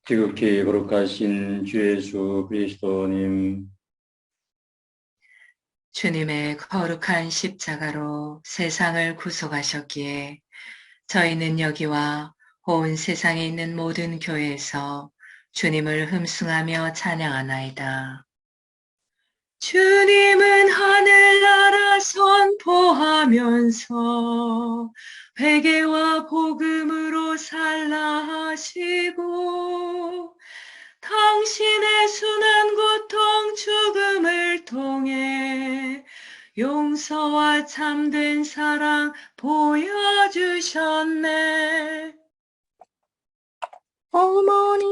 지극히 거룩하신 주 예수 그리스도님, 주님의 거룩한 십자가로 세상을 구속하셨기에 저희는 여기와 온 세상에 있는 모든 교회에서 주님을 흠숭하며 찬양하나이다. 주님은 하늘나라 선포하면서 회개와 복음으로 살라 하시고 당신의 순한 고통 죽음을 통해 용서와 참된 사랑 보여주셨네. 어머니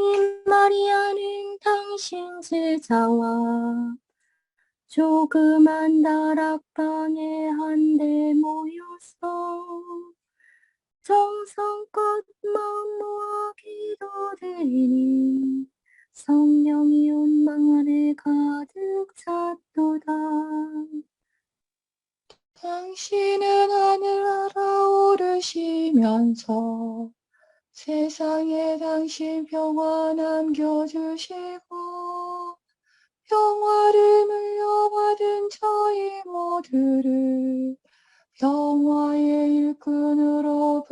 마리아는 당신 제자와 조그만 다락방에 한데 모여서 정성껏 마음 모아 기도드리니 성령이 온 방 안에 가득 찼도다. 당신은 하늘나라 오르시면서 세상에 당신 평화 남겨주시고 평화를 물려받은 저희 모두를 평화의 일꾼으로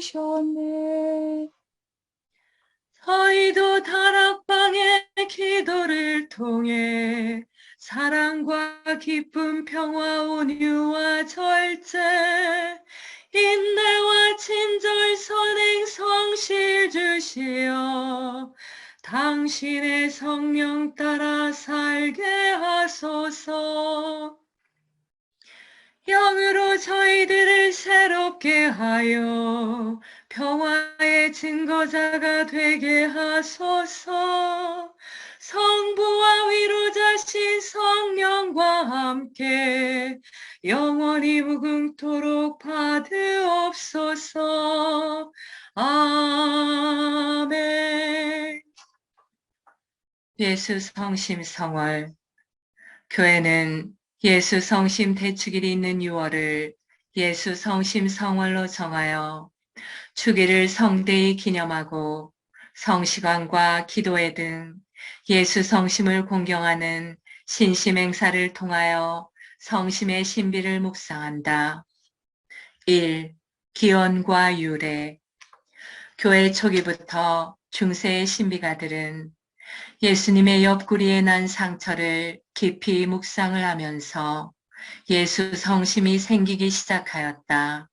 불러주셨네. 저희도 다락방의 기도를 통해 사랑과 기쁨, 평화, 온유와 절제, 인내와 친절, 선행, 성실 주시어 당신의 성령 따라 살게 하소서. 영으로 저희들을 새롭게 하여 평화의 증거자가 되게 하소서. 성부와 위로자신 성령과 함께 영원히 무궁토록 받으옵소서. 아멘. 예수 성심 성월. 교회는 예수 성심 대축일이 있는 6월을 예수 성심 성월로 정하여 주기를 성대히 기념하고 성시간과 기도회 등 예수 성심을 공경하는 신심 행사를 통하여 성심의 신비를 묵상한다. 1. 기원과 유래. 교회 초기부터 중세의 신비가들은 예수님의 옆구리에 난 상처를 깊이 묵상을 하면서 예수 성심이 생기기 시작하였다.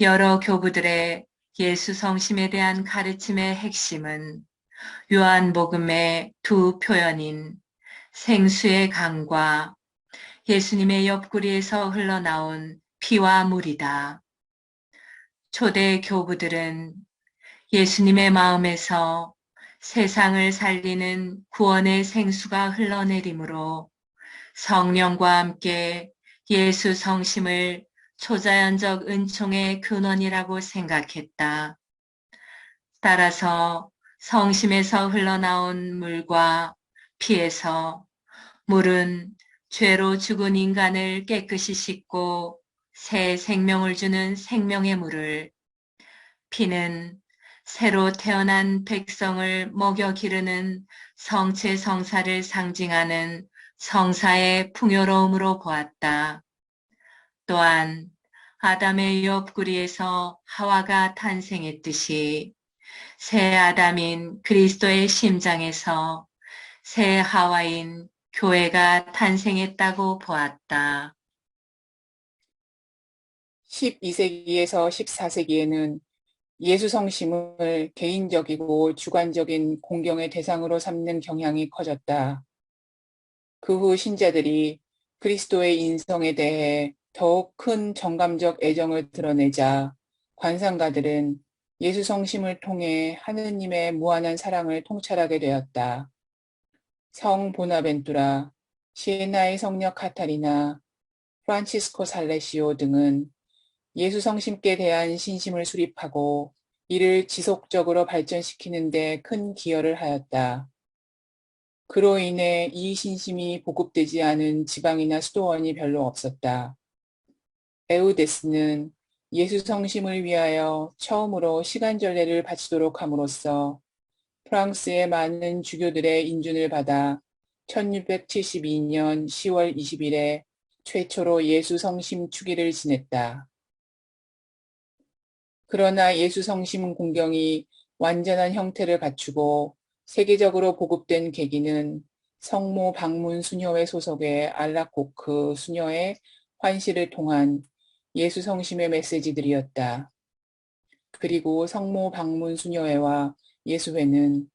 여러 교부들의 예수 성심에 대한 가르침의 핵심은 요한복음의 두 표현인 생수의 강과 예수님의 옆구리에서 흘러나온 피와 물이다. 초대 교부들은 예수님의 마음에서 세상을 살리는 구원의 생수가 흘러내리므로 성령과 함께 예수 성심을 초자연적 은총의 근원이라고 생각했다. 따라서 성심에서 흘러나온 물과 피에서 물은 죄로 죽은 인간을 깨끗이 씻고 새 생명을 주는 생명의 물을, 피는 새로 태어난 백성을 먹여 기르는 성체 성사를 상징하는 성사의 풍요로움으로 보았다. 또한 아담의 옆구리에서 하와가 탄생했듯이 새 아담인 그리스도의 심장에서 새 하와인 교회가 탄생했다고 보았다. 12세기에서 14세기에는 예수 성심을 개인적이고 주관적인 공경의 대상으로 삼는 경향이 커졌다. 그 후 신자들이 그리스도의 인성에 대해 더욱 큰 정감적 애정을 드러내자 관상가들은 예수 성심을 통해 하느님의 무한한 사랑을 통찰하게 되었다. 성 보나벤투라, 시에나의 성녀 카타리나, 프란치스코 살레시오 등은 예수 성심께 대한 신심을 수립하고 이를 지속적으로 발전시키는 데 큰 기여를 하였다. 그로 인해 이 신심이 보급되지 않은 지방이나 수도원이 별로 없었다. 에우데스는 예수 성심을 위하여 처음으로 시간절례를 바치도록 함으로써 프랑스의 많은 주교들의 인준을 받아 1672년 10월 20일에 최초로 예수 성심 축일을 지냈다. 그러나 예수 성심 공경이 완전한 형태를 갖추고 세계적으로 보급된 계기는 성모 방문 수녀회 소속의 알라코크 수녀의 환시를 통한 예수 성심의 메시지들이었다. 그리고 성모 방문 수녀회와 예수회는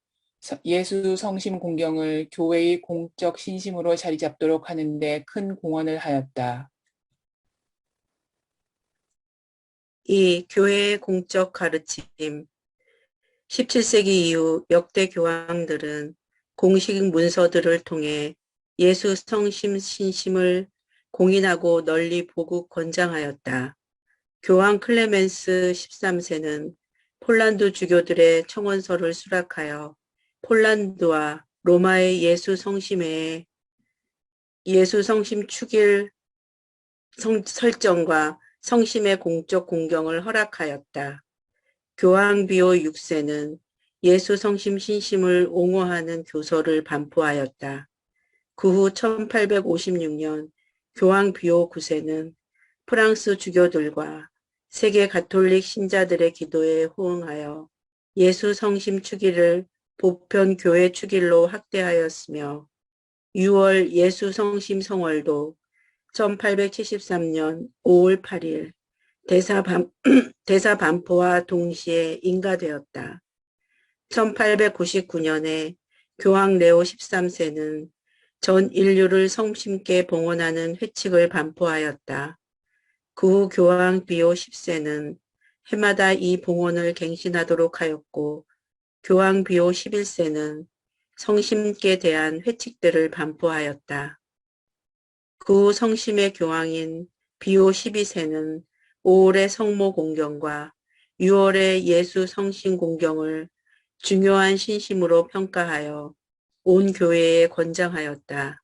예수 성심 공경을 교회의 공적 신심으로 자리 잡도록 하는 데 큰 공헌을 하였다. 이 교회의 공적 가르침 17세기 이후 역대 교황들은 공식 문서들을 통해 예수 성심 신심을 공인하고 널리 보급 권장하였다. 교황 클레멘스 13세는 폴란드 주교들의 청원서를 수락하여 폴란드와 로마의 예수 성심회에 예수 성심 축일 설정과 성심의 공적 공경을 허락하였다. 교황 비오 6세는 예수 성심 신심을 옹호하는 교서를 반포하였다. 그 후 1856년 교황 비오 9세는 프랑스 주교들과 세계 가톨릭 신자들의 기도에 호응하여 예수 성심 축일을 보편 교회 축일로 확대하였으며 6월 예수 성심 성월도 1873년 5월 8일 대사 반포와 동시에 인가되었다. 1899년에 교황 레오 13세는 전 인류를 성심께 봉헌하는 회칙을 반포하였다. 그 후 교황 비오 10세는 해마다 이 봉헌을 갱신하도록 하였고 교황 비오 11세는 성심께 대한 회칙들을 반포하였다. 그 후 성심의 교황인 비오 12세는 5월의 성모 공경과 6월의 예수 성심 공경을 중요한 신심으로 평가하여 온 교회에 권장하였다.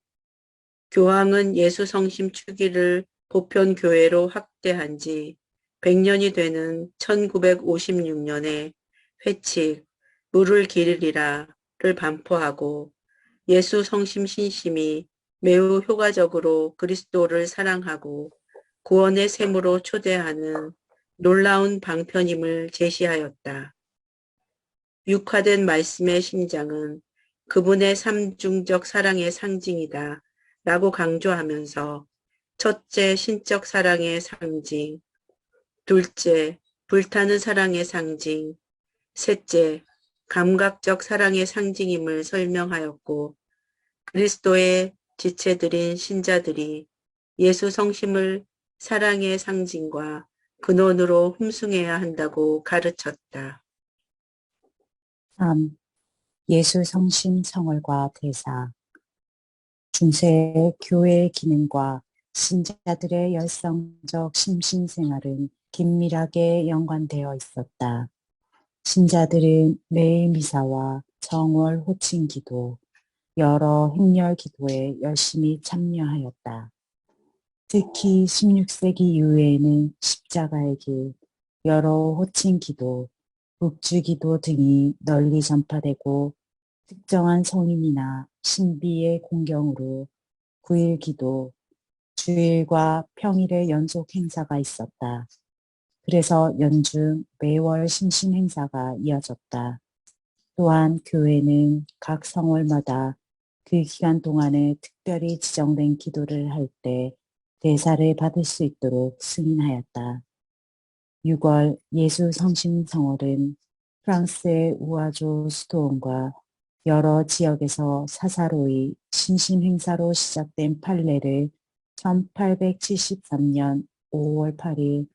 교황은 예수 성심 축일을 보편 교회로 확대한 지 100년이 되는 1956년에 회칙 물을 기르리라를 반포하고 예수 성심 신심이 매우 효과적으로 그리스도를 사랑하고 구원의 셈으로 초대하는 놀라운 방편임을 제시하였다. 육화된 말씀의 심장은 그분의 삼중적 사랑의 상징이다 라고 강조하면서 첫째, 신적 사랑의 상징, 둘째, 불타는 사랑의 상징, 셋째, 감각적 사랑의 상징임을 설명하였고 그리스도의 지체들인 신자들이 예수 성심을 사랑의 상징과 근원으로 흠숭해야 한다고 가르쳤다. 3. 예수 성심 성월과 대사 중세 교회의 기능과 신자들의 열성적 심신생활은 긴밀하게 연관되어 있었다. 신자들은 매일 미사와 정월 호칭기도, 여러 행렬 기도에 열심히 참여하였다. 특히 16세기 이후에는 십자가의 길, 여러 호칭기도, 묵주기도 등이 널리 전파되고 특정한 성인이나 신비의 공경으로 9일 기도, 주일과 평일의 연속 행사가 있었다. 그래서 연중 매월 신심 행사가 이어졌다. 또한 교회는 각 성월마다 그 기간 동안에 특별히 지정된 기도를 할 때 대사를 받을 수 있도록 승인하였다. 6월 예수 성심 성월은 프랑스의 우아조 수도원과 여러 지역에서 사사로이 신심 행사로 시작된 판례를 1873년 5월 8일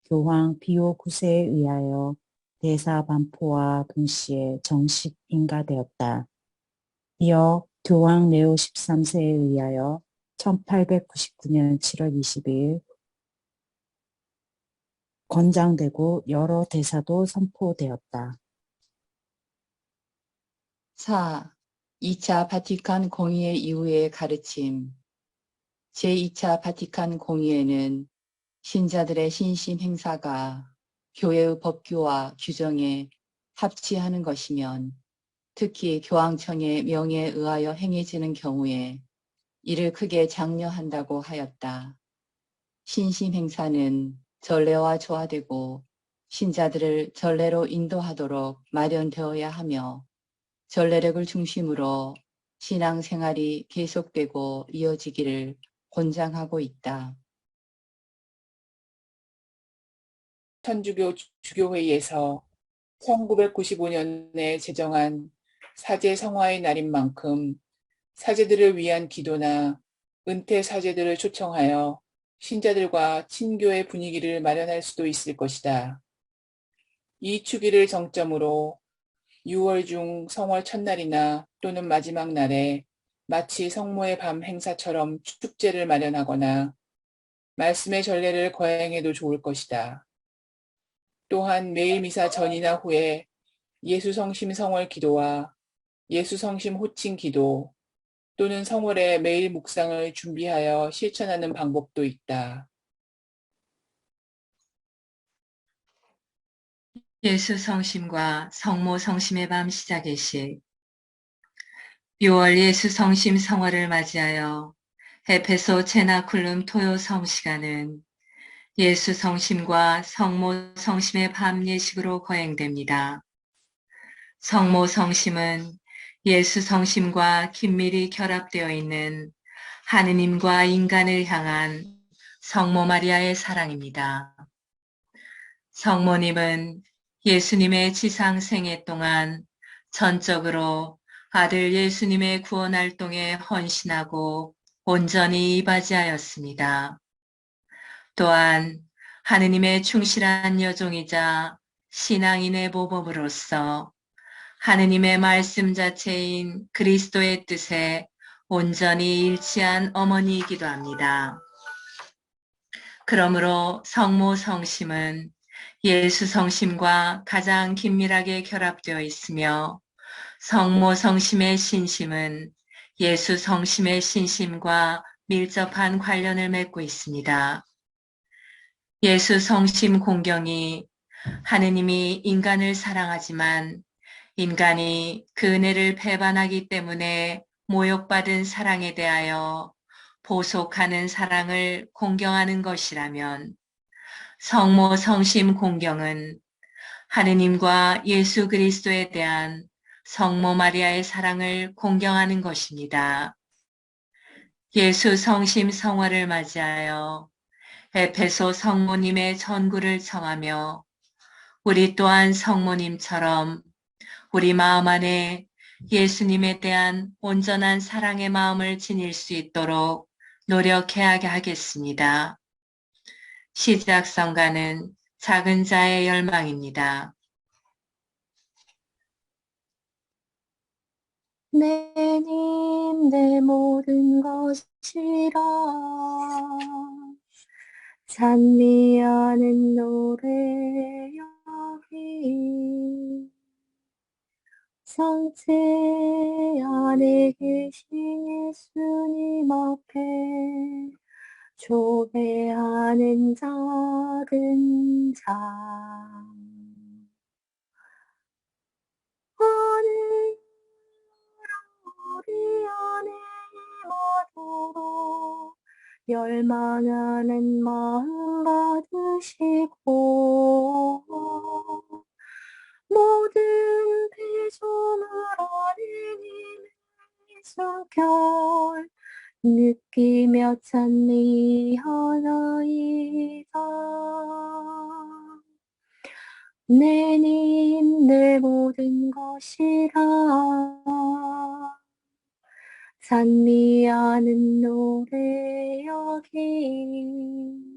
교황 비오 9세에 의하여 대사 반포와 동시에 정식 인가되었다. 이어 교황 레오 13세에 의하여 1899년 7월 20일 권장되고 여러 대사도 선포되었다. 4. 2차 바티칸 공의회 이후의 가르침 제2차 바티칸 공의회는 신자들의 신심 행사가 교회의 법규와 규정에 합치하는 것이면 특히 교황청의 명예에 의하여 행해지는 경우에 이를 크게 장려한다고 하였다. 신심 행사는 전례와 조화되고 신자들을 전례로 인도하도록 마련되어야 하며 전례력을 중심으로 신앙생활이 계속되고 이어지기를 권장하고 있다. 천주교 주교회의에서 1995년에 제정한 사제 성화의 날인 만큼 사제들을 위한 기도나 은퇴 사제들을 초청하여 신자들과 친교의 분위기를 마련할 수도 있을 것이다. 이 주기를 정점으로 6월 중 성월 첫날이나 또는 마지막 날에 마치 성모의 밤 행사처럼 축제를 마련하거나 말씀의 전례를 거행해도 좋을 것이다. 또한 매일 미사 전이나 후에 예수성심 성월 기도와 예수성심 호칭 기도 또는 성월에 매일 묵상을 준비하여 실천하는 방법도 있다. 예수 성심과 성모 성심의 밤 시작의 시 6월 예수 성심 성월을 맞이하여 에페소 제나쿨룸 토요 성시간은 예수 성심과 성모 성심의 밤 예식으로 거행됩니다. 성모 성심은 예수 성심과 긴밀히 결합되어 있는 하느님과 인간을 향한 성모 마리아의 사랑입니다. 성모님은 예수님의 지상 생애 동안 전적으로 아들 예수님의 구원 활동에 헌신하고 온전히 이바지하였습니다. 또한 하느님의 충실한 여종이자 신앙인의 모범으로서 하느님의 말씀 자체인 그리스도의 뜻에 온전히 일치한 어머니이기도 합니다. 그러므로 성모 성심은 예수 성심과 가장 긴밀하게 결합되어 있으며 성모 성심의 신심은 예수 성심의 신심과 밀접한 관련을 맺고 있습니다. 예수 성심 공경이 하느님이 인간을 사랑하지만 인간이 그 은혜를 배반하기 때문에 모욕받은 사랑에 대하여 보속하는 사랑을 공경하는 것이라면 성모 성심 공경은 하느님과 예수 그리스도에 대한 성모 마리아의 사랑을 공경하는 것입니다. 예수 성심 성화를 맞이하여 에페소 성모님의 전구를 청하며 우리 또한 성모님처럼 우리 마음 안에 예수님에 대한 온전한 사랑의 마음을 지닐 수 있도록 노력해야 하겠습니다. 시작 성가는 작은 자의 열망입니다. 내님 내 모든 것이라 찬미하는 노래 여기 성체 안에 계신 예수님 앞에 조배하는 작은 자 하늘 우리 안에 임하도록 열망하는 마음 받으시고 모든 피조물 안에 님의 성결 느끼며 찬미하나이다. 내님 내 모든 것이라 찬미하는 노래 여기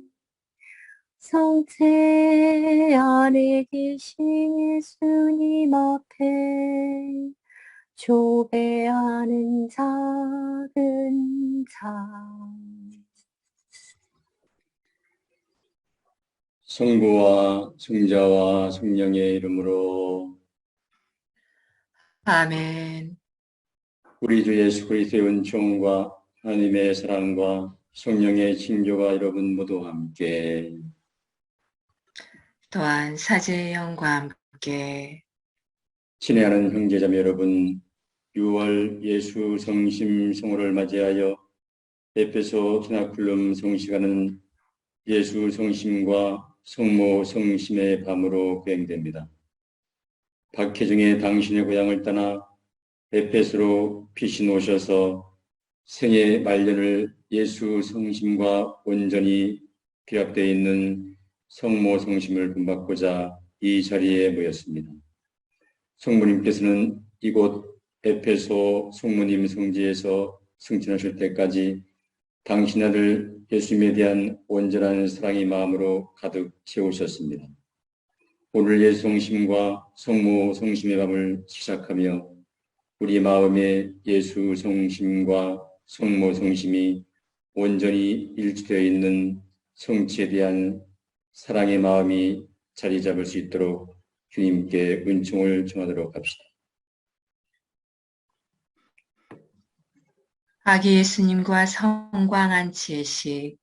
성체 안에 계신 예수님 앞에 조배하는 작은 자 성부와 성자와 성령의 이름으로 아멘. 우리 주 예수 그리스도의 은총과 하나님의 사랑과 성령의 징조가 여러분 모두 함께 또한 사제의 영과 함께 친애하는 형제자매 여러분, 6월 예수 성심 성호를 맞이하여 에페소 스나쿨룸 성시간은 예수 성심과 성모 성심의 밤으로 거행됩니다. 박혜중의 당신의 고향을 떠나 에페소로 피신 오셔서 생애 말년을 예수 성심과 온전히 결합되어 있는 성모 성심을 본받고자 이 자리에 모였습니다. 성모님께서는 이곳 에페소 성모님 성지에서 승천하실 때까지 당신 아들 예수님에 대한 온전한 사랑의 마음으로 가득 채우셨습니다. 오늘 예수 성심과 성모 성심의 밤을 시작하며 우리 마음에 예수 성심과 성모 성심이 온전히 일치되어 있는 성취에 대한 사랑의 마음이 자리 잡을 수 있도록 주님께 은총을 청하도록 합시다. 아기 예수님과 성광 안치의 식.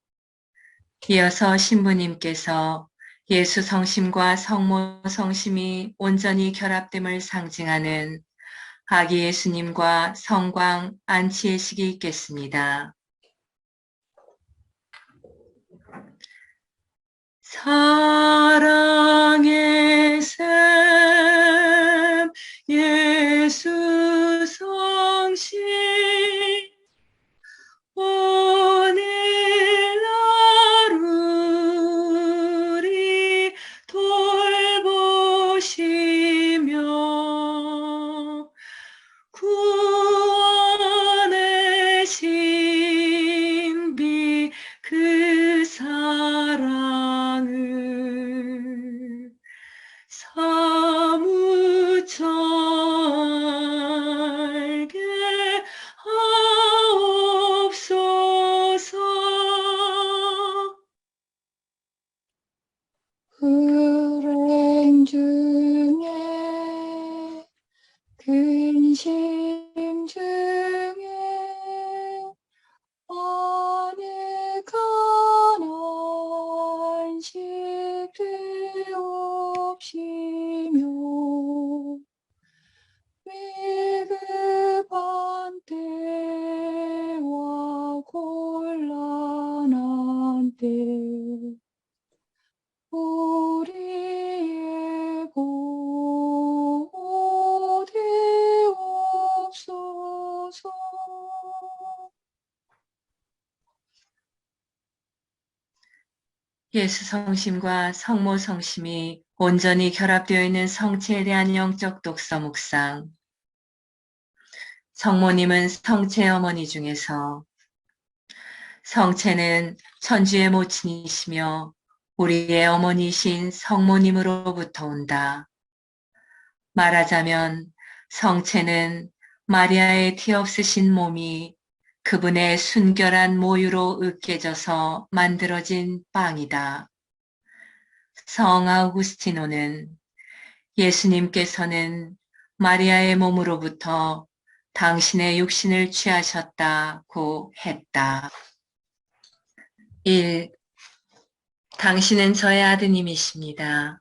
이어서 신부님께서 예수 성심과 성모 성심이 온전히 결합됨을 상징하는 아기 예수님과 성광 안치의 식이 있겠습니다. 사랑의 샘 예수 성심 오늘 하루 우리 돌보시며 구원의 신비 그 사랑을 사무쳐 알게 하옵소서. 불행 중에 근심 중에 아늑한 안식 되옵시며 위급한 때와 곤란한 때 우리의 보호되옵소서. 예수 성심과 성모 성심이 온전히 결합되어 있는 성체에 대한 영적 독서 묵상. 성모님은 성체의 어머니 중에서 성체는 천주의 모친이시며 우리의 어머니이신 성모님으로부터 온다. 말하자면 성체는 마리아의 티 없으신 몸이 그분의 순결한 모유로 으깨져서 만들어진 빵이다. 성 아우구스티노는 예수님께서는 마리아의 몸으로부터 당신의 육신을 취하셨다고 했다. 1. 당신은 저의 아드님이십니다.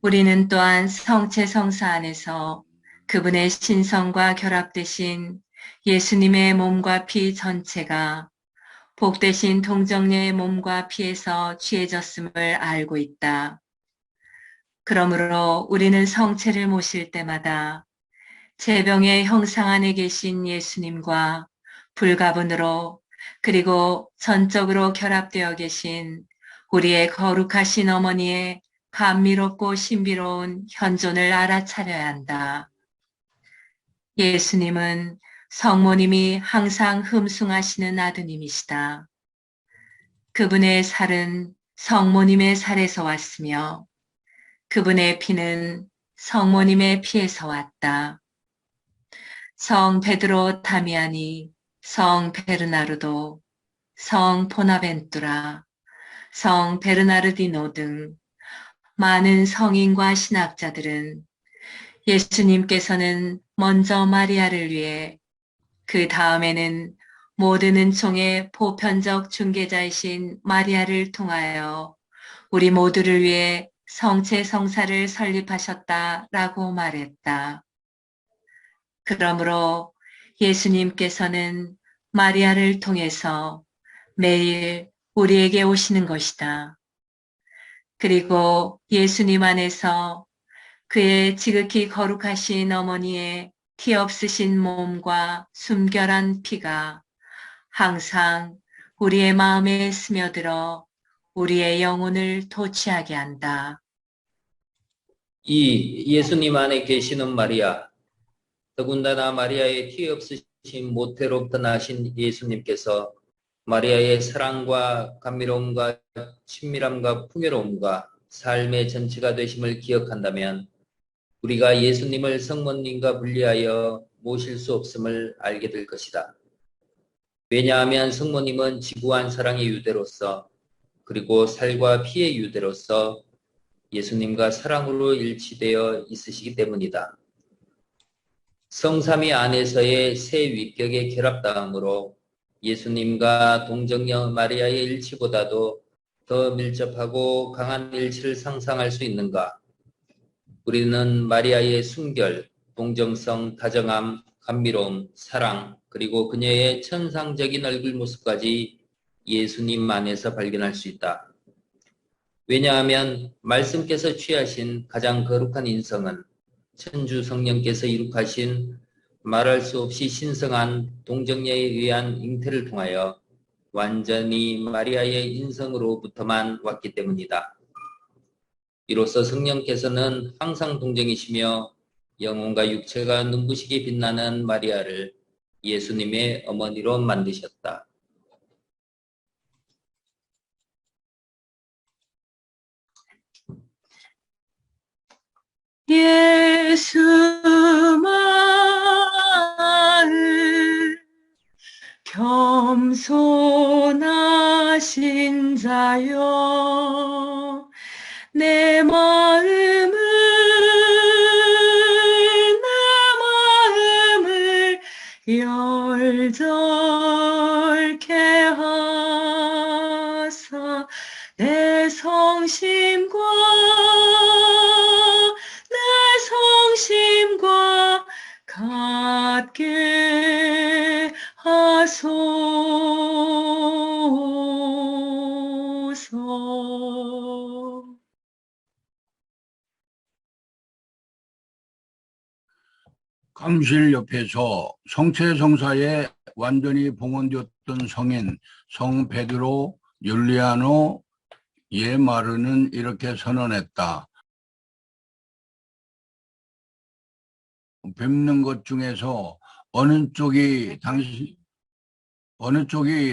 우리는 또한 성체 성사 안에서 그분의 신성과 결합되신 예수님의 몸과 피 전체가 복되신 동정녀의 몸과 피에서 취해졌음을 알고 있다. 그러므로 우리는 성체를 모실 때마다 제병의 형상 안에 계신 예수님과 불가분으로 그리고 전적으로 결합되어 계신 우리의 거룩하신 어머니의 감미롭고 신비로운 현존을 알아차려야 한다. 예수님은 성모님이 항상 흠숭하시는 아드님이시다. 그분의 살은 성모님의 살에서 왔으며 그분의 피는 성모님의 피에서 왔다. 성 베드로 다미아니, 성 베르나르도, 성 보나벤투라, 성 베르나르디노 등 많은 성인과 신학자들은 예수님께서는 먼저 마리아를 위해 그 다음에는 모든 은총의 보편적 중개자이신 마리아를 통하여 우리 모두를 위해 성체 성사를 설립하셨다라고 말했다. 그러므로 예수님께서는 마리아를 통해서 매일 우리에게 오시는 것이다. 그리고 예수님 안에서 그의 지극히 거룩하신 어머니의 티 없으신 몸과 숨결한 피가 항상 우리의 마음에 스며들어 우리의 영혼을 도취하게 한다. 이 예수님 안에 계시는 마리아, 더군다나 마리아의 티 없으신 모태로부터 나신 예수님께서 마리아의 사랑과 감미로움과 친밀함과 풍요로움과 삶의 전체가 되심을 기억한다면 우리가 예수님을 성모님과 분리하여 모실 수 없음을 알게 될 것이다. 왜냐하면 성모님은 지구한 사랑의 유대로서 그리고 살과 피의 유대로서 예수님과 사랑으로 일치되어 있으시기 때문이다. 성삼위 안에서의 새 위격의 결합다음으로 예수님과 동정녀 마리아의 일치보다도 더 밀접하고 강한 일치를 상상할 수 있는가? 우리는 마리아의 순결, 동정성, 다정함, 감미로움, 사랑, 그리고 그녀의 천상적인 얼굴 모습까지 예수님 안에서 발견할 수 있다. 왜냐하면 말씀께서 취하신 가장 거룩한 인성은 천주 성령께서 이룩하신 말할 수 없이 신성한 동정녀에 의한 잉태를 통하여 완전히 마리아의 인성으로부터만 왔기 때문이다. 이로써 성령께서는 항상 동정이시며 영혼과 육체가 눈부시게 빛나는 마리아를 예수님의 어머니로 만드셨다. 예수 마을 겸손하신 자여 내 마음을 열절케 하사 내 성심과 갖게 하소서. 감실 옆에서 성체성사에 완전히 봉헌되었던 성인 성 베드로 율리아노 예마르는 이렇게 선언했다. 뵙는 것 중에서 어느 쪽이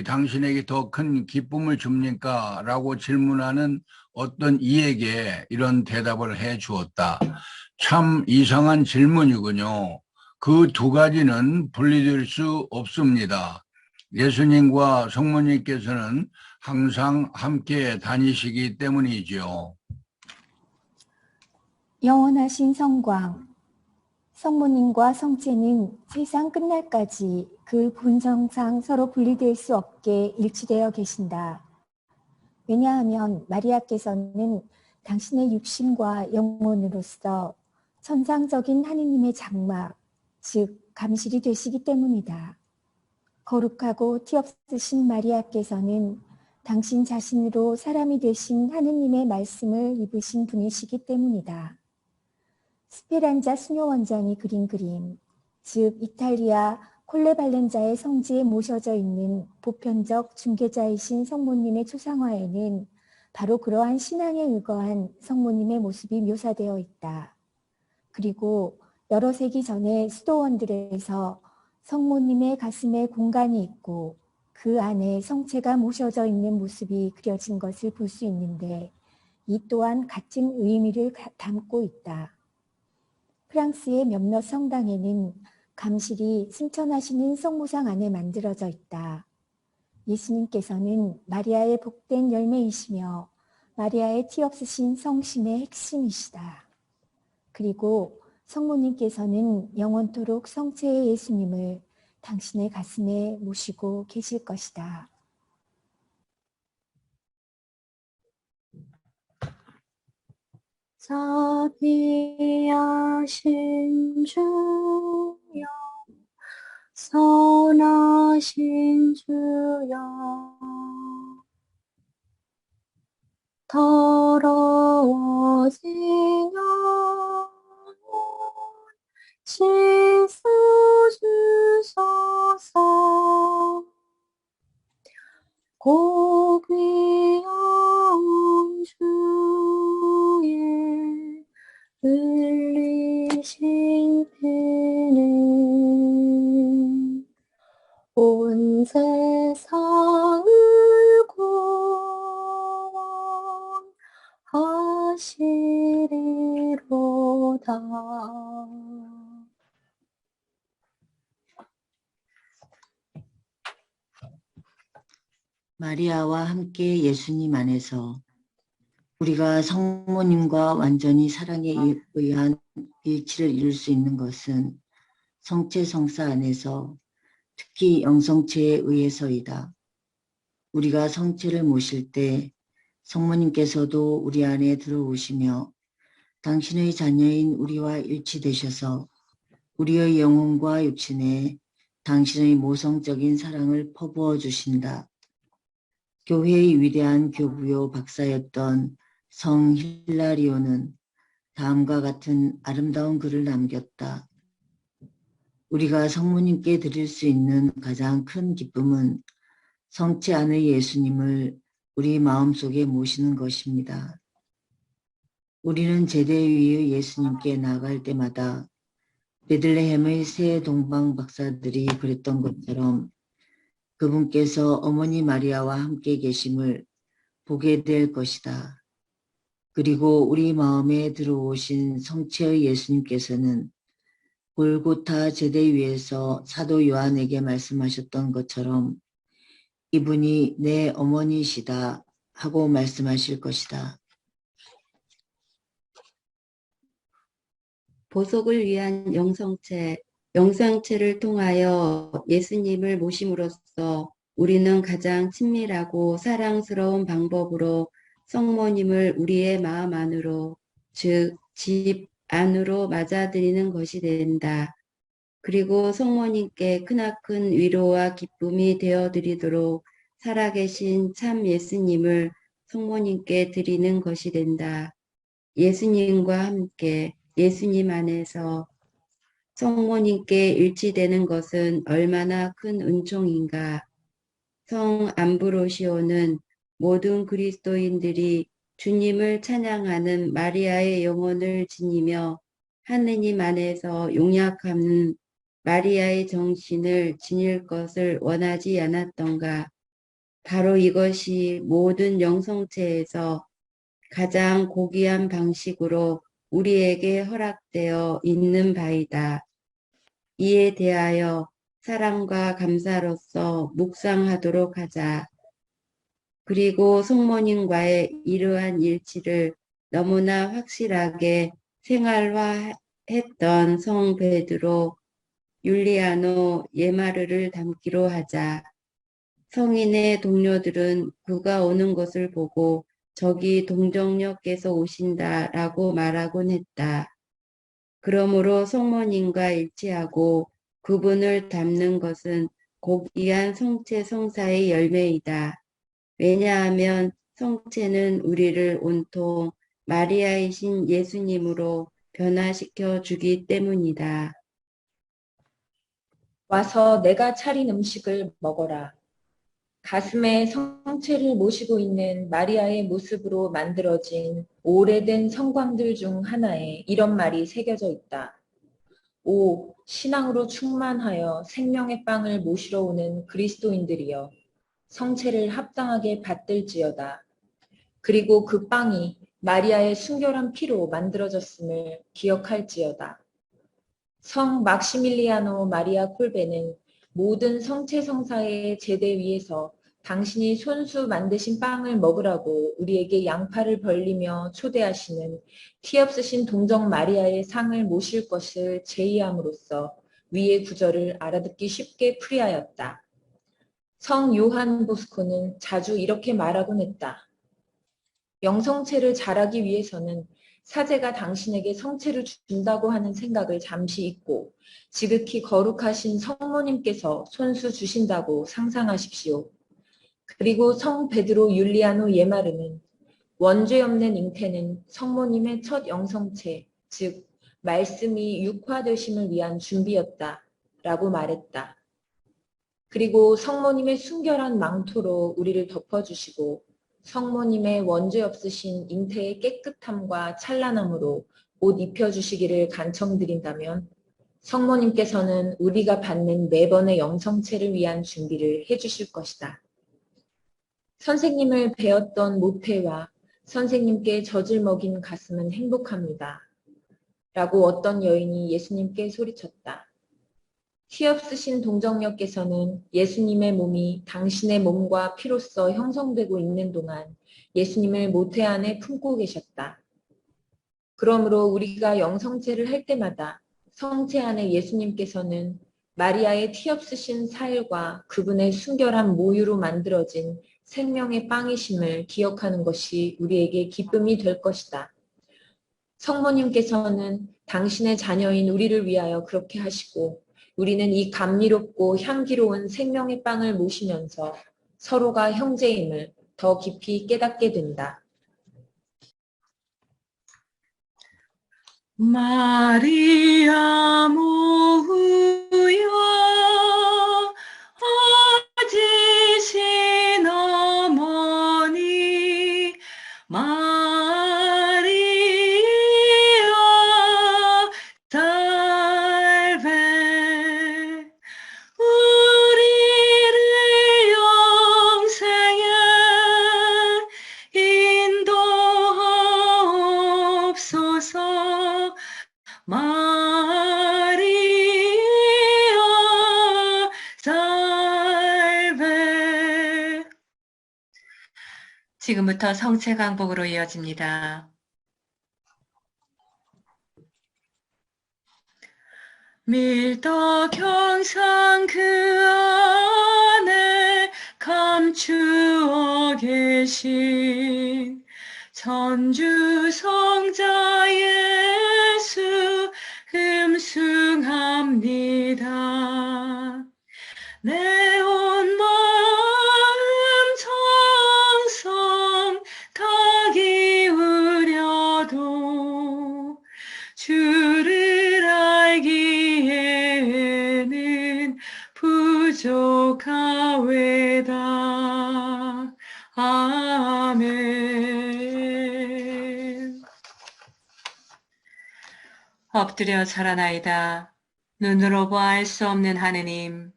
당신에게 더 큰 기쁨을 줍니까? 라고 질문하는 어떤 이에게 이런 대답을 해 주었다. 참 이상한 질문이군요. 그 두 가지는 분리될 수 없습니다. 예수님과 성모님께서는 항상 함께 다니시기 때문이죠. 영원하신 성광, 성모님과 성체는 세상 끝날까지 그 본성상 서로 분리될 수 없게 일치되어 계신다. 왜냐하면 마리아께서는 당신의 육신과 영혼으로서 천상적인 하느님의 장막, 즉 감실이 되시기 때문이다. 거룩하고 티 없으신 마리아께서는 당신 자신으로 사람이 되신 하느님의 말씀을 입으신 분이시기 때문이다. 스페란자 수녀원장이 그린 그림, 즉 이탈리아 콜레발렌자의 성지에 모셔져 있는 보편적 중개자이신 성모님의 초상화에는 바로 그러한 신앙에 의거한 성모님의 모습이 묘사되어 있다. 그리고 여러 세기 전에 수도원들에서 성모님의 가슴에 공간이 있고 그 안에 성체가 모셔져 있는 모습이 그려진 것을 볼 수 있는데 이 또한 같은 의미를 담고 있다. 프랑스의 몇몇 성당에는 감실이 승천하시는 성모상 안에 만들어져 있다. 예수님께서는 마리아의 복된 열매이시며 마리아의 티 없으신 성심의 핵심이시다. 그리고 성모님께서는 영원토록 성체의 예수님을 당신의 가슴에 모시고 계실 것이다. 자비하신 주여 선하신 주여 더러워진 영혼 씻어주소서 고귀한 주의 흘리신 피는 온 세상을 구원하시리로다. 마리아와 함께 예수님 안에서 우리가 성모님과 완전히 사랑에 의한 일치를 이룰 수 있는 것은 성체 성사 안에서 특히 영성체에 의해서이다. 우리가 성체를 모실 때 성모님께서도 우리 안에 들어오시며 당신의 자녀인 우리와 일치되셔서 우리의 영혼과 육신에 당신의 모성적인 사랑을 퍼부어 주신다. 교회의 위대한 교부요 박사였던 성 힐라리오는 다음과 같은 아름다운 글을 남겼다. 우리가 성모님께 드릴 수 있는 가장 큰 기쁨은 성체 안의 예수님을 우리 마음속에 모시는 것입니다. 우리는 제대 위의 예수님께 나아갈 때마다 베들레헴의 새 동방 박사들이 그랬던 것처럼 그분께서 어머니 마리아와 함께 계심을 보게 될 것이다. 그리고 우리 마음에 들어오신 성체의 예수님께서는 골고타 제대 위에서 사도 요한에게 말씀하셨던 것처럼 이분이 내 어머니시다 하고 말씀하실 것이다. 보속을 위한 영성체를 통하여 예수님을 모심으로써 우리는 가장 친밀하고 사랑스러운 방법으로 성모님을 우리의 마음 안으로, 즉 집 안으로 맞아들이는 것이 된다. 그리고 성모님께 크나큰 위로와 기쁨이 되어드리도록 살아계신 참 예수님을 성모님께 드리는 것이 된다. 예수님과 함께 예수님 안에서 성모님께 일치되는 것은 얼마나 큰 은총인가. 성 암브로시오는 모든 그리스도인들이 주님을 찬양하는 마리아의 영혼을 지니며 하느님 안에서 용약하는 마리아의 정신을 지닐 것을 원하지 않았던가. 바로 이것이 모든 영성체에서 가장 고귀한 방식으로 우리에게 허락되어 있는 바이다. 이에 대하여 사랑과 감사로서 묵상하도록 하자. 그리고 성모님과의 이러한 일치를 너무나 확실하게 생활화했던 성 베드로, 율리아노, 예마르를 닮기로 하자. 성인의 동료들은 그가 오는 것을 보고 저기 동정녀께서 오신다라고 말하곤 했다. 그러므로 성모님과 일치하고 그분을 닮는 것은 고귀한 성체 성사의 열매이다. 왜냐하면 성체는 우리를 온통 마리아이신 예수님으로 변화시켜 주기 때문이다. 와서 내가 차린 음식을 먹어라. 가슴에 성체를 모시고 있는 마리아의 모습으로 만들어진 오래된 성광들 중 하나에 이런 말이 새겨져 있다. 오, 신앙으로 충만하여 생명의 빵을 모시러 오는 그리스도인들이여, 성체를 합당하게 받들지어다. 그리고 그 빵이 마리아의 순결한 피로 만들어졌음을 기억할지어다. 성 막시밀리아노 마리아 콜베는 모든 성체 성사의 제대 위에서 당신이 손수 만드신 빵을 먹으라고 우리에게 양팔을 벌리며 초대하시는 티 없으신 동정 마리아의 상을 모실 것을 제의함으로써 위의 구절을 알아듣기 쉽게 풀이하였다. 성 요한 보스코는 자주 이렇게 말하곤 했다. 영성체를 잘하기 위해서는 사제가 당신에게 성체를 준다고 하는 생각을 잠시 잊고 지극히 거룩하신 성모님께서 손수 주신다고 상상하십시오. 그리고 성 베드로 율리아노 예마르는 원죄 없는 잉태는 성모님의 첫 영성체, 즉 말씀이 육화되심을 위한 준비였다 라고 말했다. 그리고 성모님의 순결한 망토로 우리를 덮어주시고 성모님의 원죄 없으신 잉태의 깨끗함과 찬란함으로 옷 입혀주시기를 간청드린다면 성모님께서는 우리가 받는 매번의 영성체를 위한 준비를 해주실 것이다. 선생님을 배웠던 모태와 선생님께 젖을 먹인 가슴은 행복합니다. 라고 어떤 여인이 예수님께 소리쳤다. 티 없으신 동정녀께서는 예수님의 몸이 당신의 몸과 피로써 형성되고 있는 동안 예수님을 모태 안에 품고 계셨다. 그러므로 우리가 영성체를 할 때마다 성체 안에 예수님께서는 마리아의 티 없으신 사일과 그분의 순결한 모유로 만들어진 생명의 빵이심을 기억하는 것이 우리에게 기쁨이 될 것이다. 성모님께서는 당신의 자녀인 우리를 위하여 그렇게 하시고 우리는 이 감미롭고 향기로운 생명의 빵을 모시면서 서로가 형제임을 더 깊이 깨닫게 된다. 마리아 모으여 어지신 어머니 마리아 살베 우리를 영생에 인도하옵소서. 마리아 살베. 지금부터 성체 강복으로 이어집니다. 밀도 경상 그 안에 감추어 계신 천주 성자 예수 음승합니다. 내 온 마음 정성 다 기울여도 주를 알기에는 부족하외다. 아멘. 엎드려 절하나이다. 눈으로 보아 알 수 없는 하느님,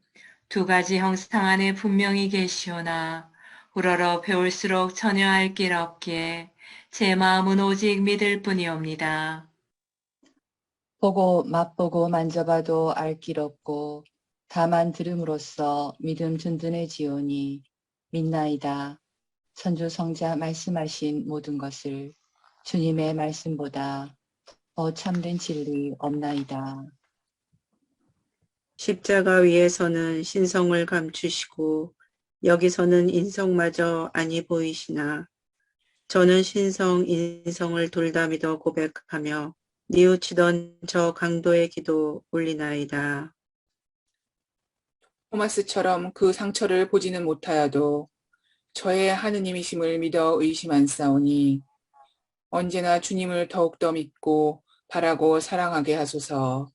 두 가지 형상 안에 분명히 계시오나 우러러 배울수록 전혀 알 길 없기에 제 마음은 오직 믿을 뿐이옵니다. 보고 맛보고 만져봐도 알 길 없고 다만 들음으로써 믿음 든든해지오니 믿나이다. 천주 성자 말씀하신 모든 것을 주님의 말씀보다 더 참된 진리 없나이다. 십자가 위에서는 신성을 감추시고 여기서는 인성마저 아니 보이시나 저는 신성 인성을 둘 다 믿어 고백하며 뉘우치던 저 강도의 기도 올리나이다. 토마스처럼 그 상처를 보지는 못하여도 저의 하느님이심을 믿어 의심한사오니 언제나 주님을 더욱더 믿고 바라고 사랑하게 하소서.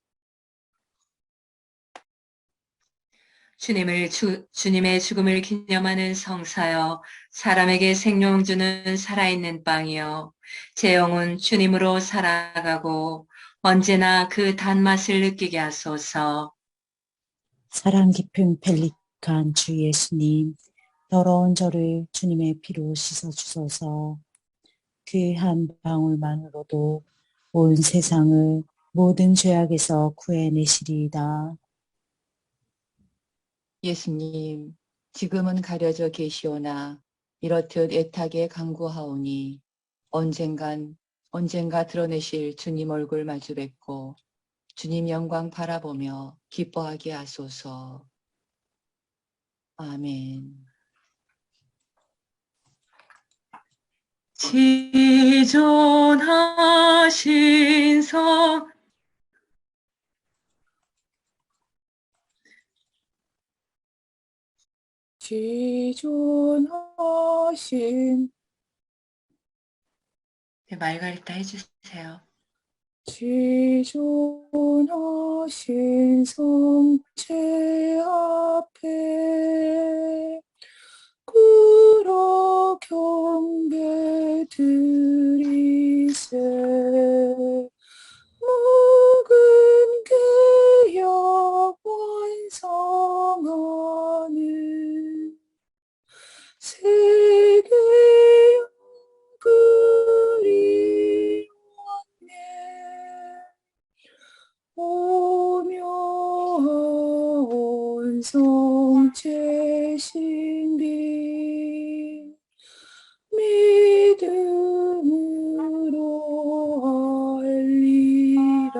주님의 죽음을 기념하는 성사여, 사람에게 생명 주는 살아있는 빵이여, 제 영혼 주님으로 살아가고 언제나 그 단맛을 느끼게 하소서. 사랑 깊은 펠리칸 주 예수님, 더러운 저를 주님의 피로 씻어주소서. 그 한 방울만으로도 온 세상을 모든 죄악에서 구해내시리이다. 예수님, 지금은 가려져 계시오나 이렇듯 애타게 간구하오니 언젠가 드러내실 주님 얼굴 마주 뵙고 주님 영광 바라보며 기뻐하게 하소서. 아멘. 지존하신 성 지존하신 네, 말가리타 해주세요. 지존하신 성체 앞에 꿇어 경배 드리세 묵은 개역 완성하는 세계여 그리웠네 오묘한 성체 신비 믿음으로 알리라.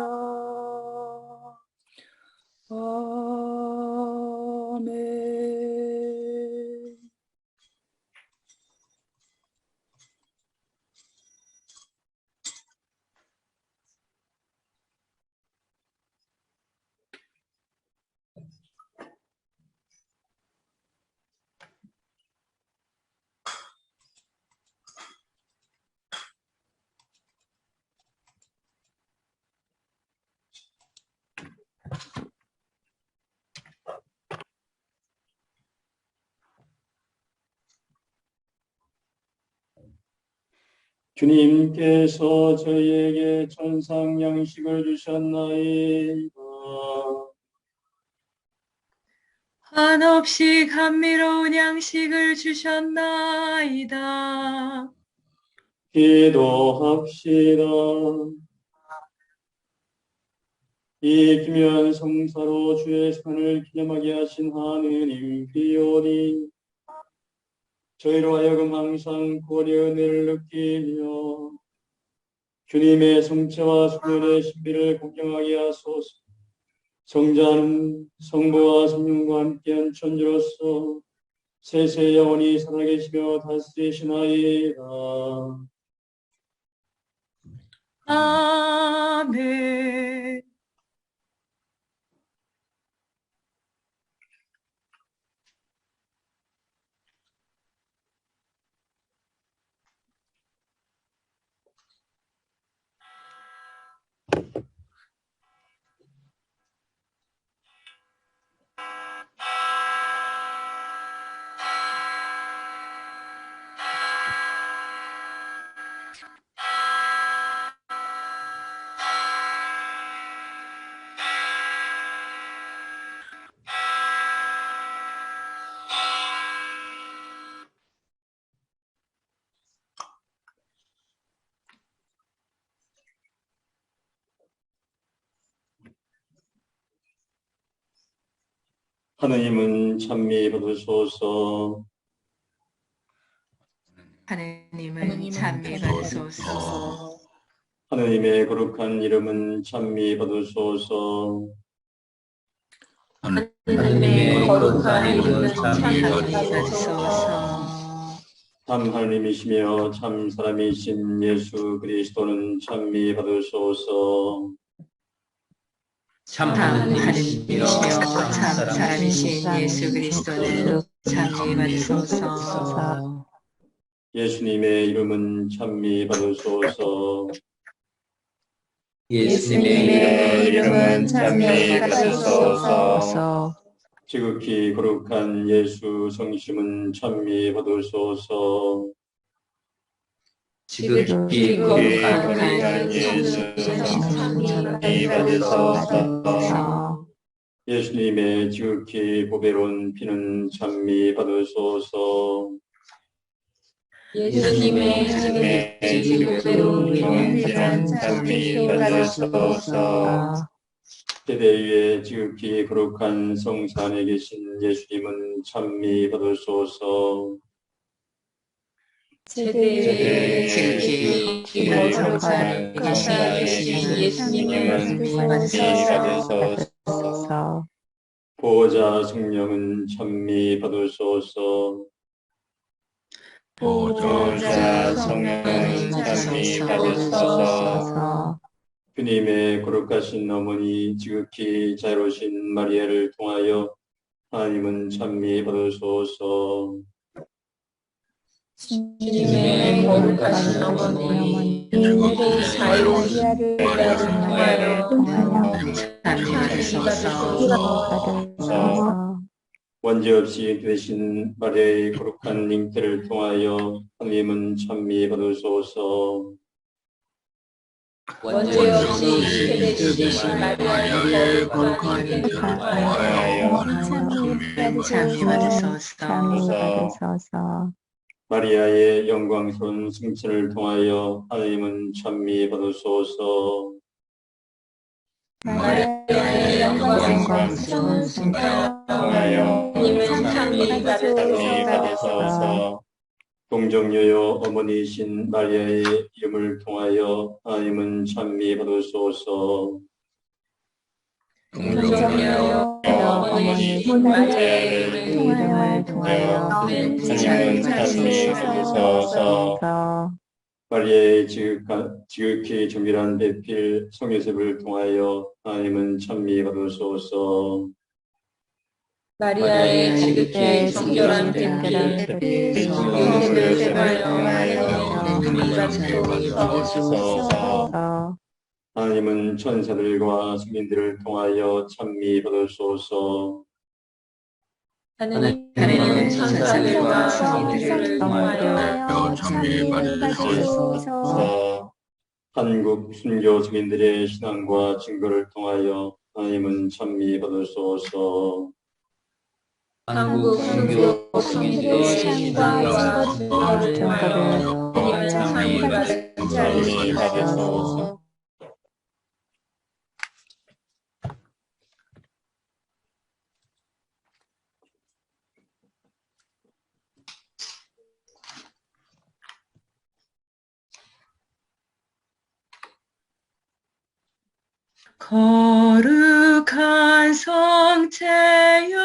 아멘. 주님께서 저희에게 천상 양식을 주셨나이다. 한없이 감미로운 양식을 주셨나이다. 기도합시다. 이 기묘한 성사로 주의 산을 기념하게 하신 하느님 비오니 저희로 하여금 항상 구원의 은혜를 느끼며 주님의 성체와 수련의 신비를 공경하게 하소서. 성자는 성부와 성령과 함께한 천주로서 세세 영원히 살아계시며 다스리시나이다. 아멘. 하느님은 찬미 받으소서. 하느님은 찬미 받으소서. 하느님의 거룩한 이름은 찬미 받으소서. 하느님의 거룩한 이름은 찬미 받으소서. 참 하느님이시며 참 사람이신 예수 그리스도는 찬미 받으소서. 참 하느님이시며 하느님이시며 참 사람이신 예수 그리스도는 찬미 받으소서. 예수님의 이름은 찬미 받으소서. 예수님의 이름은 찬미 받으소서. 지극히 거룩한 예수 성심은 찬미 받으소서. 지극히 거룩한 예수 찬미 받으소서. 예수님의 지극히 보배로운 피는 찬미 받으소서. 예수님의 지극히 피는 찬미 받으소서. 세대 위에 지극히 거룩한 성사 안에 계신 예수님은 찬미 받으소서. 세대에 지극히 거룩한 성사 안에 계신 예수님은 찬미 받으소서. 보호자 성령은 찬미 받으소서. 보좌 성령을 참히 받으소서. 주님의 거룩하신 어머니 지극히 자유로우신 마리아를 통하여 하나님은 참미 받으소서. 주님의 거룩하신 어머니 지극히 자유로우신 마리아를 통하여 참미 받으소서. 원죄 없이 되신 마리아의 거룩한 잉태를 통하여 하나님은 참미 받으소서. 원죄 없이 되신 마리아의 거룩한 잉태를 통하여 참미 받으소서. 마리아의 영광스러운 승천을 통하여 하나님은 참미 받으소서. 마리아의 영광스러운 승천을 통하여 하나님은 참미 받으소서. 동정여여 어머니이신 마리아의 이름을 통하여 하나님은 참미 받으소서. 동정여여 어머니이신 마리아의 이름을 통하여 하나님은 참미 받으소서. 마리아의 지극히 정결한 배필 성요셉을 통하여 하나님은 참미 받으소서. 마리아의 지극히 정결한 배필 성요셉을 통하여 참미 받으소서. 하나님은 천사들과 성인들을 통하여 참미 받으소서. 하나님은 천사들과 성인들을 통하여 참미 받으소서. 한국 순교 성인들의 신앙과 증거를 통하여 하나님은 참미 받으소서. 한국 순교 성인들의 신앙과 증거를 통하여 하나님은 참미 받으소서. 거룩한 성체여